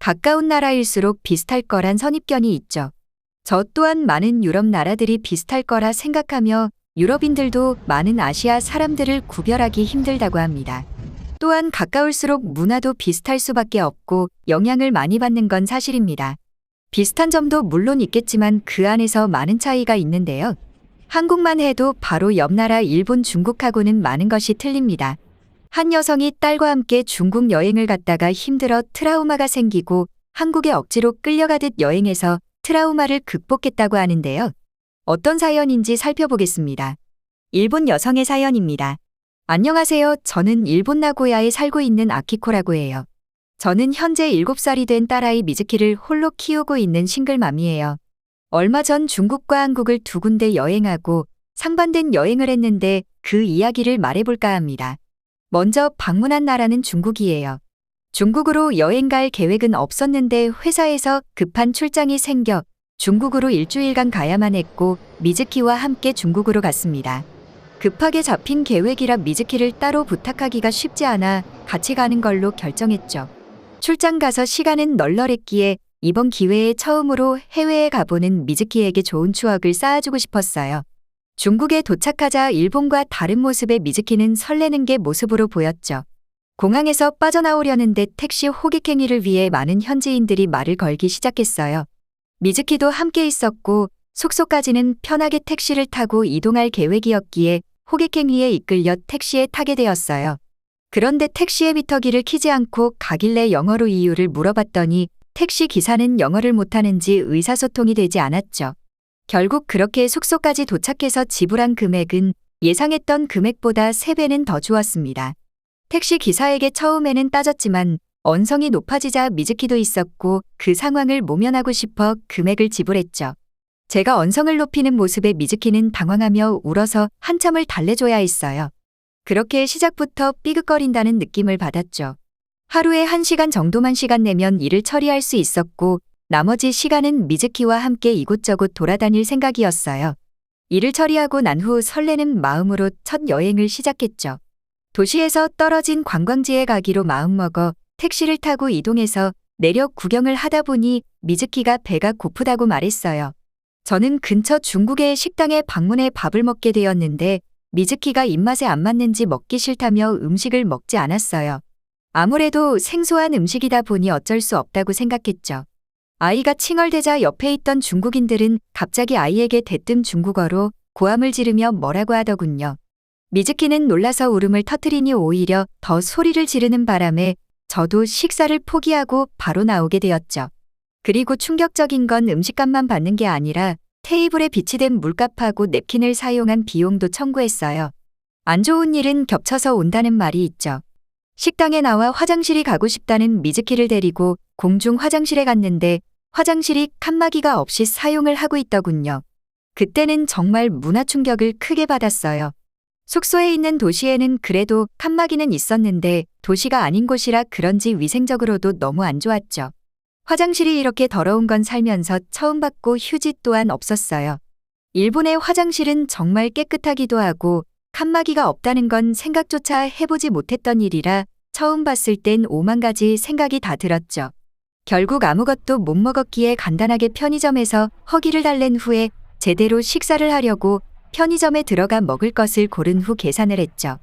가까운 나라일수록 비슷할 거란 선입견이 있죠. 저 또한 많은 유럽 나라들이 비슷할 거라 생각하며 유럽인들도 많은 아시아 사람들을 구별하기 힘들다고 합니다. 또한 가까울수록 문화도 비슷할 수밖에 없고 영향을 많이 받는 건 사실입니다. 비슷한 점도 물론 있겠지만 그 안에서 많은 차이가 있는데요. 한국만 해도 바로 옆 나라 일본, 중국하고는 많은 것이 틀립니다. 한 여성이 딸과 함께 중국 여행을 갔다가 힘들어 트라우마가 생기고 한국에 억지로 끌려가듯 여행해서 트라우마를 극복했다고 하는데요. 어떤 사연인지 살펴보겠습니다. 일본 여성의 사연입니다. 안녕하세요. 저는 일본 나고야에 살고 있는 아키코라고 해요. 저는 현재 7살이 된 딸아이 미즈키를 홀로 키우고 있는 싱글맘이에요. 얼마 전 중국과 한국을 두 군데 여행하고 상반된 여행을 했는데 그 이야기를 말해볼까 합니다. 먼저 방문한 나라는 중국이에요. 중국으로 여행 갈 계획은 없었는데 회사에서 급한 출장이 생겨 중국으로 일주일간 가야만 했고 미즈키와 함께 중국으로 갔습니다. 급하게 잡힌 계획이라 미즈키를 따로 부탁하기가 쉽지 않아 같이 가는 걸로 결정했죠. 출장 가서 시간은 널널했기에 이번 기회에 처음으로 해외에 가보는 미즈키에게 좋은 추억을 쌓아주고 싶었어요. 중국에 도착하자 일본과 다른 모습의 미즈키는 설레는 게 모습으로 보였죠. 공항에서 빠져나오려는데 택시 호객행위를 위해 많은 현지인들이 말을 걸기 시작했어요. 미즈키도 함께 있었고 숙소까지는 편하게 택시를 타고 이동할 계획이었기에 호객행위에 이끌려 택시에 타게 되었어요. 그런데 택시의 미터기를 키지 않고 가길래 영어로 이유를 물어봤더니 택시 기사는 영어를 못하는지 의사소통이 되지 않았죠. 결국 그렇게 숙소까지 도착해서 지불한 금액은 예상했던 금액보다 3배는 더 주었습니다. 택시 기사에게 처음에는 따졌지만 언성이 높아지자 미즈키도 있었고 그 상황을 모면하고 싶어 금액을 지불했죠. 제가 언성을 높이는 모습에 미즈키는 당황하며 울어서 한참을 달래줘야 했어요. 그렇게 시작부터 삐걱거린다는 느낌을 받았죠. 하루에 1시간 정도만 시간 내면 일을 처리할 수 있었고 나머지 시간은 미즈키와 함께 이곳저곳 돌아다닐 생각이었어요. 일을 처리하고 난 후 설레는 마음으로 첫 여행을 시작했죠. 도시에서 떨어진 관광지에 가기로 마음먹어 택시를 타고 이동해서 내려 구경을 하다 보니 미즈키가 배가 고프다고 말했어요. 저는 근처 중국의 식당에 방문해 밥을 먹게 되었는데 미즈키가 입맛에 안 맞는지 먹기 싫다며 음식을 먹지 않았어요. 아무래도 생소한 음식이다 보니 어쩔 수 없다고 생각했죠. 아이가 칭얼대자 옆에 있던 중국인들은 갑자기 아이에게 대뜸 중국어로 고함을 지르며 뭐라고 하더군요. 미즈키는 놀라서 울음을 터뜨리니 오히려 더 소리를 지르는 바람에 저도 식사를 포기하고 바로 나오게 되었죠. 그리고 충격적인 건 음식값만 받는 게 아니라 테이블에 비치된 물값하고 냅킨을 사용한 비용도 청구했어요. 안 좋은 일은 겹쳐서 온다는 말이 있죠. 식당에 나와 화장실이 가고 싶다는 미즈키를 데리고 공중 화장실에 갔는데 화장실이 칸막이가 없이 사용을 하고 있더군요. 그때는 정말 문화 충격을 크게 받았어요. 숙소에 있는 도시에는 그래도 칸막이는 있었는데 도시가 아닌 곳이라 그런지 위생적으로도 너무 안 좋았죠. 화장실이 이렇게 더러운 건 살면서 처음 봤고 휴지 또한 없었어요. 일본의 화장실은 정말 깨끗하기도 하고 칸막이가 없다는 건 생각조차 해보지 못했던 일이라 처음 봤을 땐 오만 가지 생각이 다 들었죠. 결국 아무것도 못 먹었기에 간단하게 편의점에서 허기를 달랜 후에 제대로 식사를 하려고 편의점에 들어가 먹을 것을 고른 후 계산을 했죠.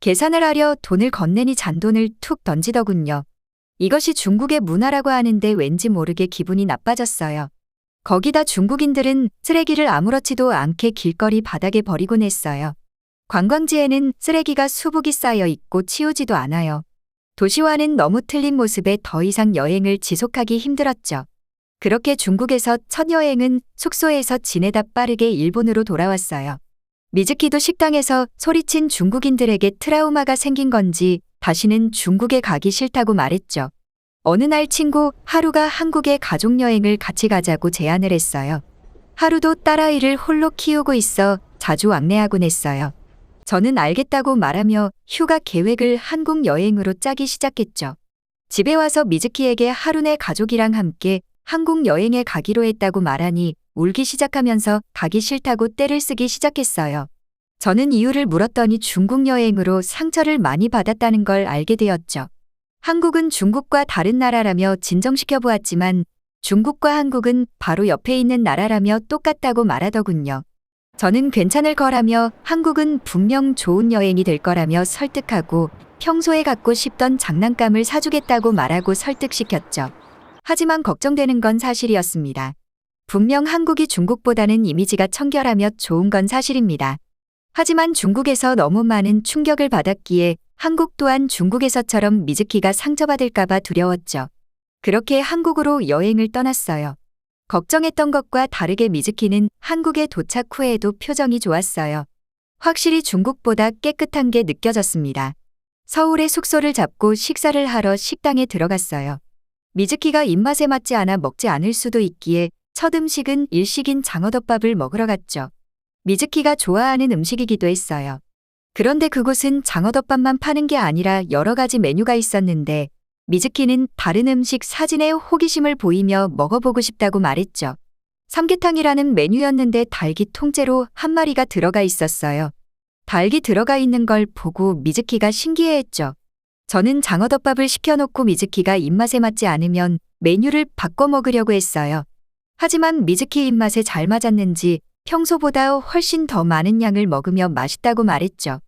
계산을 하려 돈을 건네니 잔돈을 툭 던지더군요. 이것이 중국의 문화라고 하는데 왠지 모르게 기분이 나빠졌어요. 거기다 중국인들은 쓰레기를 아무렇지도 않게 길거리 바닥에 버리곤 했어요. 관광지에는 쓰레기가 수북이 쌓여 있고 치우지도 않아요. 도시와는 너무 틀린 모습에 더 이상 여행을 지속하기 힘들었죠. 그렇게 중국에서 첫 여행은 숙소에서 지내다 빠르게 일본으로 돌아왔어요. 미즈키도 식당에서 소리친 중국인들에게 트라우마가 생긴 건지 다시는 중국에 가기 싫다고 말했죠. 어느 날 친구 하루가 한국에 가족여행을 같이 가자고 제안을 했어요. 하루도 딸아이를 홀로 키우고 있어 자주 왕래하곤 했어요. 저는 알겠다고 말하며 휴가 계획을 한국 여행으로 짜기 시작했죠. 집에 와서 미즈키에게 하루네 가족이랑 함께 한국 여행에 가기로 했다고 말하니 울기 시작하면서 가기 싫다고 떼를 쓰기 시작했어요. 저는 이유를 물었더니 중국 여행으로 상처를 많이 받았다는 걸 알게 되었죠. 한국은 중국과 다른 나라라며 진정시켜 보았지만 중국과 한국은 바로 옆에 있는 나라라며 똑같다고 말하더군요. 저는 괜찮을 거라며 한국은 분명 좋은 여행이 될 거라며 설득하고 평소에 갖고 싶던 장난감을 사주겠다고 말하고 설득시켰죠. 하지만 걱정되는 건 사실이었습니다. 분명 한국이 중국보다는 이미지가 청결하며 좋은 건 사실입니다. 하지만 중국에서 너무 많은 충격을 받았기에 한국 또한 중국에서처럼 미즈키가 상처받을까봐 두려웠죠. 그렇게 한국으로 여행을 떠났어요. 걱정했던 것과 다르게 미즈키는 한국에 도착 후에도 표정이 좋았어요. 확실히 중국보다 깨끗한 게 느껴졌습니다. 서울에 숙소를 잡고 식사를 하러 식당에 들어갔어요. 미즈키가 입맛에 맞지 않아 먹지 않을 수도 있기에 첫 음식은 일식인 장어덮밥을 먹으러 갔죠. 미즈키가 좋아하는 음식이기도 했어요. 그런데 그곳은 장어덮밥만 파는 게 아니라 여러 가지 메뉴가 있었는데 미즈키는 다른 음식 사진에 호기심을 보이며 먹어보고 싶다고 말했죠. 삼계탕이라는 메뉴였는데 닭이 통째로 한 마리가 들어가 있었어요. 닭이 들어가 있는 걸 보고 미즈키가 신기해했죠. 저는 장어덮밥을 시켜놓고 미즈키가 입맛에 맞지 않으면 메뉴를 바꿔 먹으려고 했어요. 하지만 미즈키 입맛에 잘 맞았는지 평소보다 훨씬 더 많은 양을 먹으며 맛있다고 말했죠.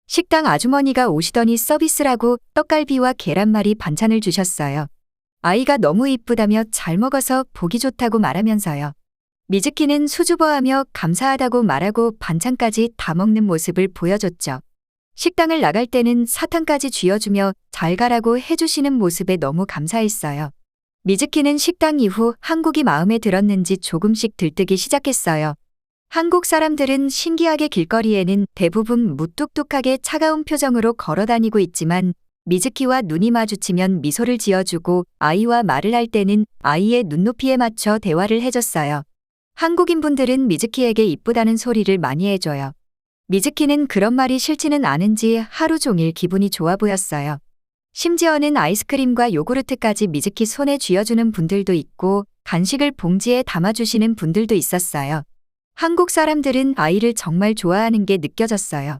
식당 아주머니가 오시더니 서비스라고 떡갈비와 계란말이 반찬을 주셨어요. 아이가 너무 이쁘다며 잘 먹어서 보기 좋다고 말하면서요. 미즈키는 수줍어하며 감사하다고 말하고 반찬까지 다 먹는 모습을 보여줬죠. 식당을 나갈 때는 사탕까지 쥐어주며 잘 가라고 해주시는 모습에 너무 감사했어요. 미즈키는 식당 이후 한국이 마음에 들었는지 조금씩 들뜨기 시작했어요. 한국 사람들은 신기하게 길거리에는 대부분 무뚝뚝하게 차가운 표정으로 걸어 다니고 있지만 미즈키와 눈이 마주치면 미소를 지어주고 아이와 말을 할 때는 아이의 눈높이에 맞춰 대화를 해줬어요. 한국인분들은 미즈키에게 이쁘다는 소리를 많이 해줘요. 미즈키는 그런 말이 싫지는 않은지 하루 종일 기분이 좋아 보였어요. 심지어는 아이스크림과 요구르트까지 미즈키 손에 쥐어주는 분들도 있고 간식을 봉지에 담아주시는 분들도 있었어요. 한국 사람들은 아이를 정말 좋아하는 게 느껴졌어요.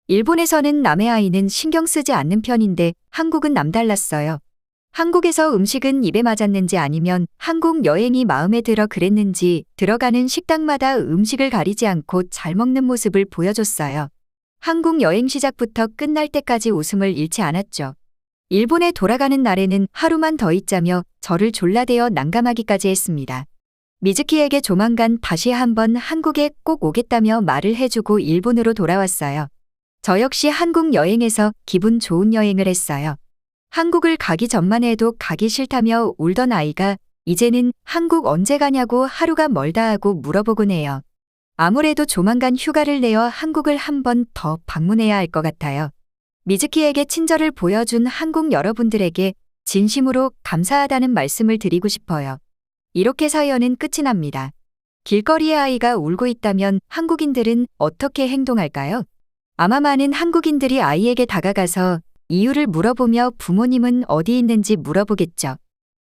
일본에서는 남의 아이는 신경 쓰지 않는 편인데 한국은 남달랐어요. 한국에서 음식은 입에 맞았는지 아니면 한국 여행이 마음에 들어 그랬는지 들어가는 식당마다 음식을 가리지 않고 잘 먹는 모습을 보여줬어요. 한국 여행 시작부터 끝날 때까지 웃음을 잃지 않았죠. 일본에 돌아가는 날에는 하루만 더 있자며 저를 졸라대어 난감하기까지 했습니다. 미즈키에게 조만간 다시 한번 한국에 꼭 오겠다며 말을 해주고 일본으로 돌아왔어요. 저 역시 한국 여행에서 기분 좋은 여행을 했어요. 한국을 가기 전만 해도 가기 싫다며 울던 아이가 이제는 한국 언제 가냐고 하루가 멀다 하고 물어보곤 해요. 아무래도 조만간 휴가를 내어 한국을 한 번 더 방문해야 할 것 같아요. 미즈키에게 친절을 보여준 한국 여러분들에게 진심으로 감사하다는 말씀을 드리고 싶어요. 이렇게 사연은 끝이 납니다. 길거리에 아이가 울고 있다면 한국인들은 어떻게 행동할까요? 아마 많은 한국인들이 아이에게 다가가서 이유를 물어보며 부모님은 어디 있는지 물어보겠죠.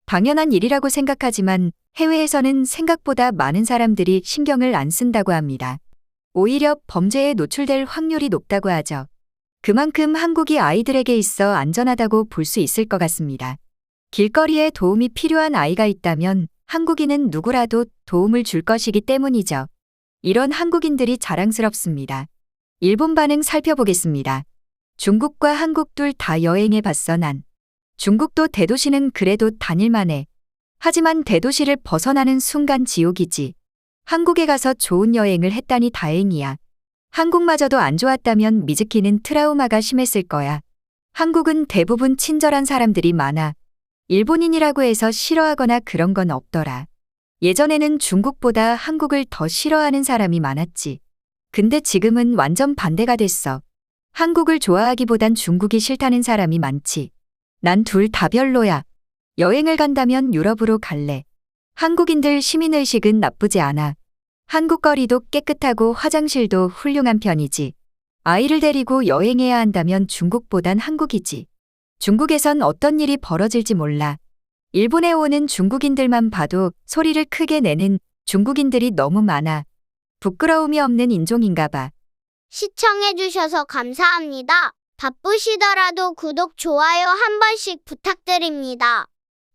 당연한 일이라고 생각하지만 해외에서는 생각보다 많은 사람들이 신경을 안 쓴다고 합니다. 오히려 범죄에 노출될 확률이 높다고 하죠. 그만큼 한국이 아이들에게 있어 안전하다고 볼 수 있을 것 같습니다. 길거리에 도움이 필요한 아이가 있다면 한국인은 누구라도 도움을 줄 것이기 때문이죠. 이런 한국인들이 자랑스럽습니다. 일본 반응 살펴보겠습니다. 중국과 한국 둘 다 여행해 봤어 난. 중국도 대도시는 그래도 다닐만해. 하지만 대도시를 벗어나는 순간 지옥이지. 한국에 가서 좋은 여행을 했다니 다행이야. 한국마저도 안 좋았다면 미즈키는 트라우마가 심했을 거야. 한국은 대부분 친절한 사람들이 많아. 일본인이라고 해서 싫어하거나 그런 건 없더라. 예전에는 중국보다 한국을 더 싫어하는 사람이 많았지. 근데 지금은 완전 반대가 됐어. 한국을 좋아하기보단 중국이 싫다는 사람이 많지. 난 둘 다 별로야. 여행을 간다면 유럽으로 갈래. 한국인들 시민의식은 나쁘지 않아. 한국 거리도 깨끗하고 화장실도 훌륭한 편이지. 아이를 데리고 여행해야 한다면 중국보단 한국이지. 중국에선 어떤 일이 벌어질지 몰라. 일본에 오는 중국인들만 봐도 소리를 크게 내는 중국인들이 너무 많아. 부끄러움이 없는 인종인가 봐. 시청해주셔서 감사합니다. 바쁘시더라도 구독, 좋아요 한 번씩 부탁드립니다.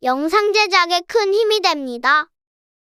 영상 제작에 큰 힘이 됩니다.